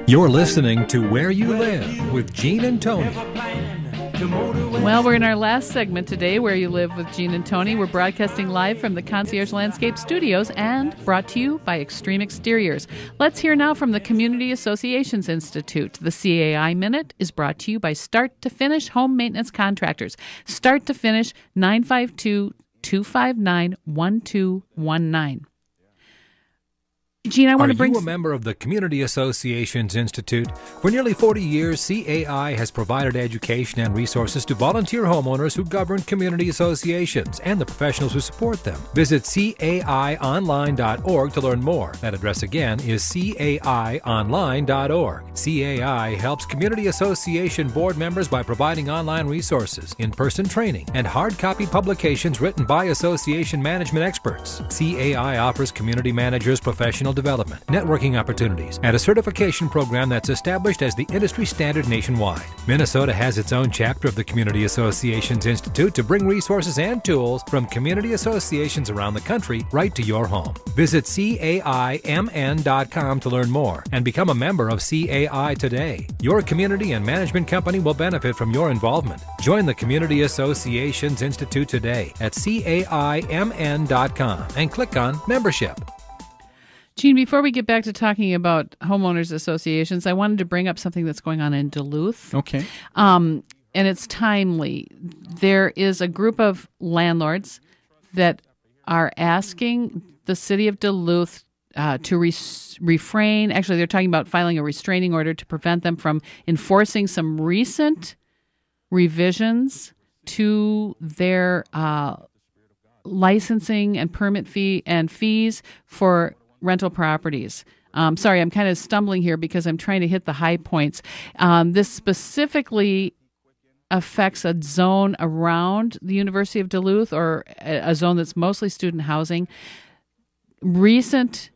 You're listening to Where You Live with Gene and Tony. Well, we're in our last segment today, Where You Live with Gene and Tony. We're broadcasting live from the Concierge Landscape Studios and brought to you by Extreme Exteriors. Let's hear now from the Community Associations Institute. The CAI Minute is brought to you by Start to Finish Home Maintenance Contractors. Start to Finish, 952-259-1219. Gene, I want to bring... Are you a member of the Community Associations Institute? For nearly 40 years, CAI has provided education and resources to volunteer homeowners who govern community associations and the professionals who support them. Visit caionline.org to learn more. That address again is caionline.org. CAI helps community association board members by providing online resources, in-person training, and hard copy publications written by association management experts. CAI offers community managers professional development, networking opportunities, and a certification program that's established as the industry standard nationwide. Minnesota has its own chapter of the Community Associations Institute to bring resources and tools from community associations around the country right to your home. Visit CAIMN.com to learn more and become a member of CAI today. Your community and management company will benefit from your involvement. Join the Community Associations Institute today at CAIMN.com and click on Membership. Gene, before we get back to talking about homeowners associations, I wanted to bring up something that's going on in Duluth. Okay. And it's timely. There is a group of landlords that are asking the city of Duluth to refrain. Actually, they're talking about filing a restraining order to prevent them from enforcing some recent revisions to their licensing and permit fee and fees for rental properties. Sorry, I'm kind of stumbling here because I'm trying to hit the high points. This specifically affects a zone around the University of Duluth, or a zone that's mostly student housing. Recent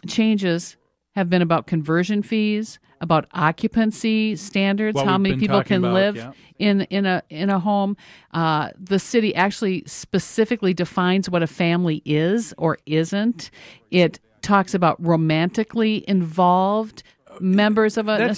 changes have been about conversion fees, about occupancy standards, how many people can live in a home. The city actually specifically defines what a family is or isn't. It talks about romantically involved members of a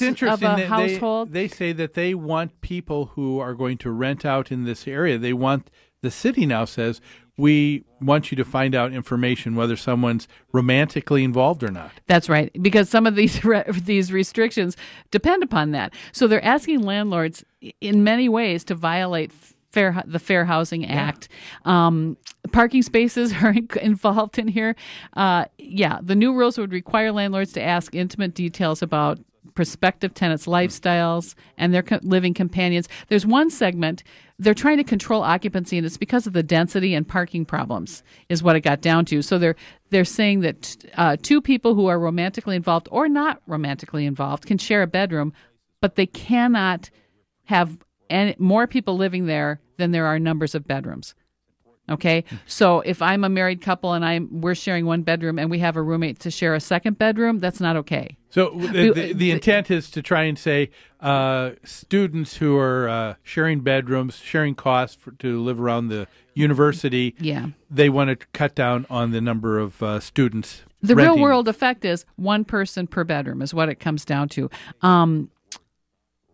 household. They say that they want people who are going to rent out in this area. The city now says, we want you to find out information whether someone's romantically involved or not. That's right, because some of these restrictions depend upon that. So they're asking landlords in many ways to violate the Fair Housing Act. Parking spaces are involved in here. The new rules would require landlords to ask intimate details about prospective tenants' lifestyles and their living companions. There's one segment, they're trying to control occupancy, and it's because of the density and parking problems is what it got down to. So they're saying that two people who are romantically involved or not romantically involved can share a bedroom, but they cannot have more people living there than there are numbers of bedrooms. Okay, so if I'm a married couple and we're sharing one bedroom and we have a roommate to share a second bedroom, that's not okay. So the intent is to try and say students who are sharing bedrooms, sharing costs to live around the university, they want to cut down on the number of students. The real world effect is one person per bedroom is what it comes down to.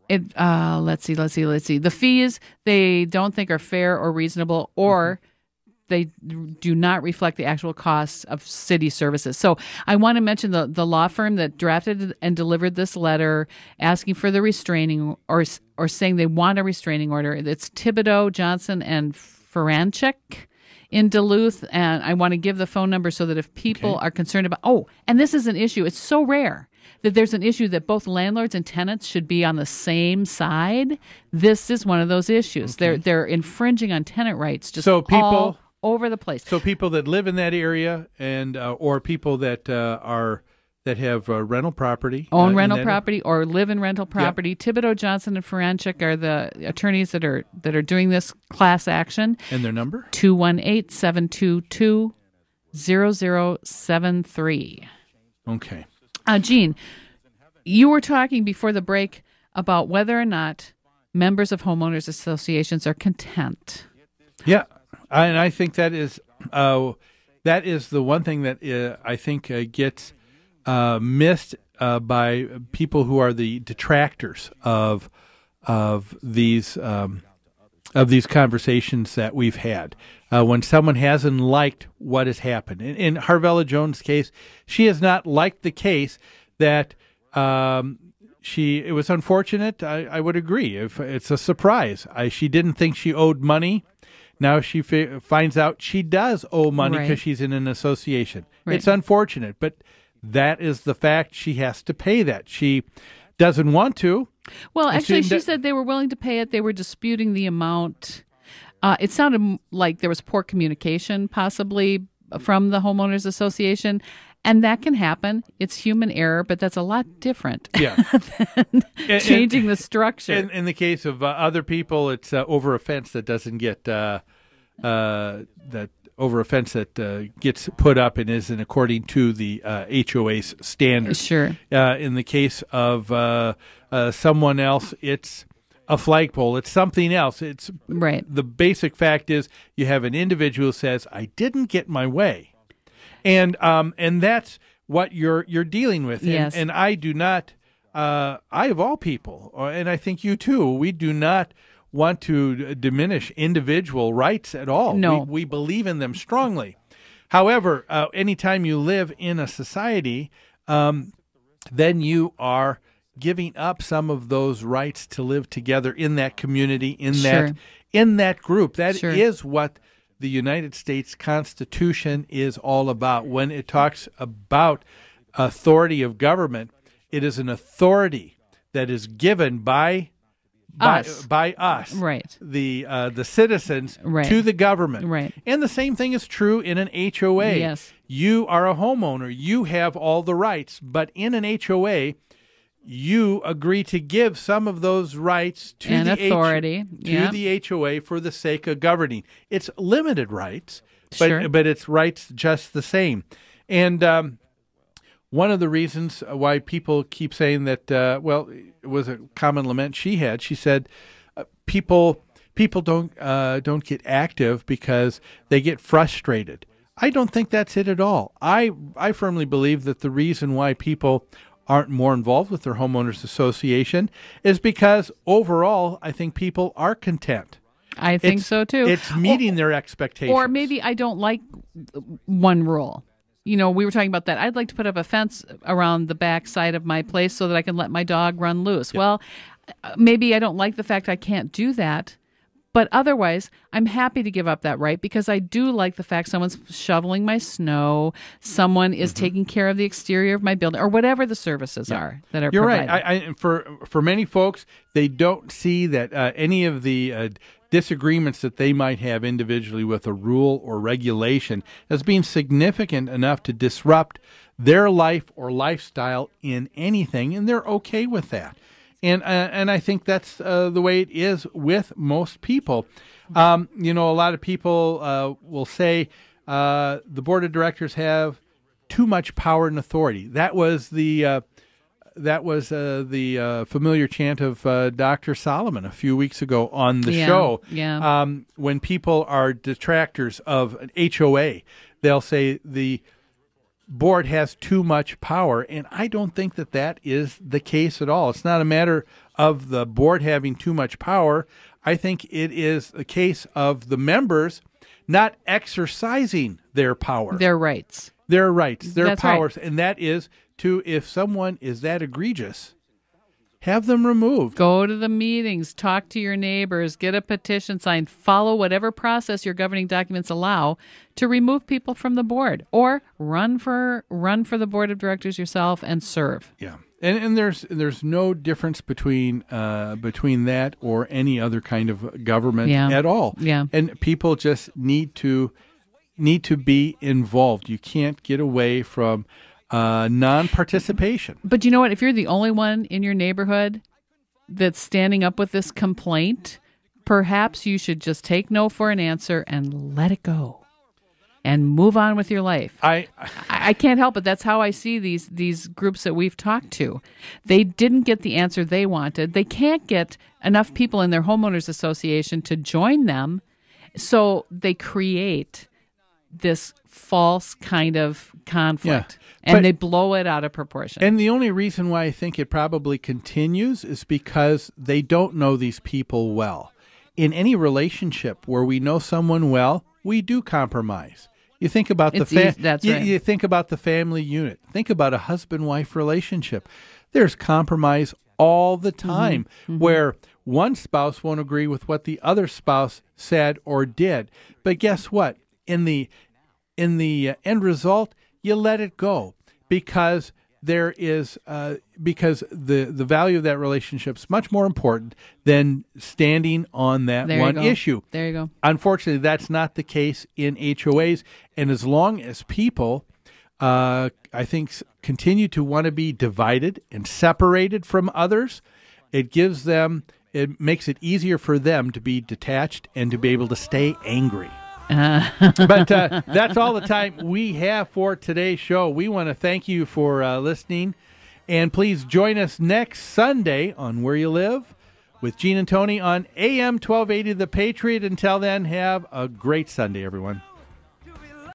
Let's see. The fees they don't think are fair or reasonable, or they do not reflect the actual costs of city services. So I want to mention the law firm that drafted and delivered this letter asking for the restraining or saying they want a restraining order. It's Thibodeau, Johnson, and Feranchik in Duluth. And I want to give the phone number so that if people are concerned about, and this is an issue, it's so rare that there's an issue that both landlords and tenants should be on the same side. This is one of those issues. They're infringing on tenant rights all over the place. So people that live in that area and or people that have rental property, own rental property, or live in rental property. Yep. Thibodeau, Johnson, and Feranchik are the attorneys that are doing this class action. And their number? 218-722-0073. Okay. Gene, you were talking before the break about whether or not members of homeowners associations are content. Yeah, and I think that is the one thing that I think gets missed by people who are the detractors of these conversations that we've had. When someone hasn't liked what has happened. In Harvella Jones' case, she has not liked the case that it was unfortunate. I would agree. If it's a surprise. She didn't think she owed money. Now she finds out she does owe money because she's in an association. Right. It's unfortunate, but that is the fact. She has to pay that. She doesn't want to. Well, actually, she said they were willing to pay it. They were disputing the amount. It sounded like there was poor communication, possibly, from the Homeowners Association. And that can happen. It's human error, but that's a lot different than changing the structure. In the case of other people, it's over a fence that doesn't get gets put up and isn't according to the HOA's standards. Sure. In the case of someone else, it's a flagpole. It's something else. It's the basic fact is you have an individual who says, "I didn't get my way." And that's what you're dealing with. Yes. And I do not, I of all people, and I think you too, we do not want to diminish individual rights at all. No. We believe in them strongly. However, anytime you live in a society, then you are giving up some of those rights to live together in that community, in that group. That is what the United States Constitution is all about. When it talks about authority of government, it is an authority that is given by us, right? The citizens to the government, right? And the same thing is true in an HOA. Yes, you are a homeowner; you have all the rights, but in an HOA, you agree to give some of those rights to and the authority the HOA for the sake of governing. It's limited rights, but it's rights just the same. And one of the reasons why people keep saying that, it was a common lament she had. She said, people don't get active because they get frustrated. I don't think that's it at all. I firmly believe that the reason why people aren't more involved with their homeowners association is because overall, I think people are content. I think so too. It's meeting their expectations. Or maybe I don't like one rule. We were talking about that. I'd like to put up a fence around the back side of my place so that I can let my dog run loose. Yep. Well, maybe I don't like the fact I can't do that. But otherwise, I'm happy to give up that right because I do like the fact someone's shoveling my snow, someone is taking care of the exterior of my building, or whatever the services are that are provided. You're right. For many folks, they don't see that any of the disagreements that they might have individually with a rule or regulation as being significant enough to disrupt their life or lifestyle in anything, and they're okay with that. And I think that's the way it is with most people. A lot of people will say the board of directors have too much power and authority. That was the familiar chant of Dr. Solomon a few weeks ago on the show. Yeah. When people are detractors of an HOA, they'll say the board has too much power, and I don't think that is the case at all. It's not a matter of the board having too much power. I think it is a case of the members not exercising their power. Their rights, their That's powers, right. And that is to, if someone is that egregious, have them removed. Go to the meetings, talk to your neighbors, get a petition signed, follow whatever process your governing documents allow to remove people from the board, or run for the board of directors yourself and serve. Yeah, and there's no difference between that or any other kind of government at all. Yeah, and people just need to be involved. You can't get away from non-participation. But you know what? If you're the only one in your neighborhood that's standing up with this complaint, perhaps you should just take no for an answer and let it go and move on with your life. I can't help it. That's how I see these groups that we've talked to. They didn't get the answer they wanted. They can't get enough people in their homeowners association to join them, so they create this false kind of conflict. Yeah. And they blow it out of proportion. And the only reason why I think it probably continues is because they don't know these people well. In any relationship where we know someone well, we do compromise. You think about you think about the family unit. Think about a husband-wife relationship. There's compromise all the time where one spouse won't agree with what the other spouse said or did. But guess what? In the end result, you let it go because there is because the value of that relationship is much more important than standing on that one issue. There you go. Unfortunately, that's not the case in HOAs. And as long as people, I think, continue to want to be divided and separated from others, it makes it easier for them to be detached and to be able to stay angry. But that's all the time we have for today's show. We want to thank you for listening. And please join us next Sunday on Where You Live with Gene and Tony on AM 1280 The Patriot. Until then, have a great Sunday, everyone.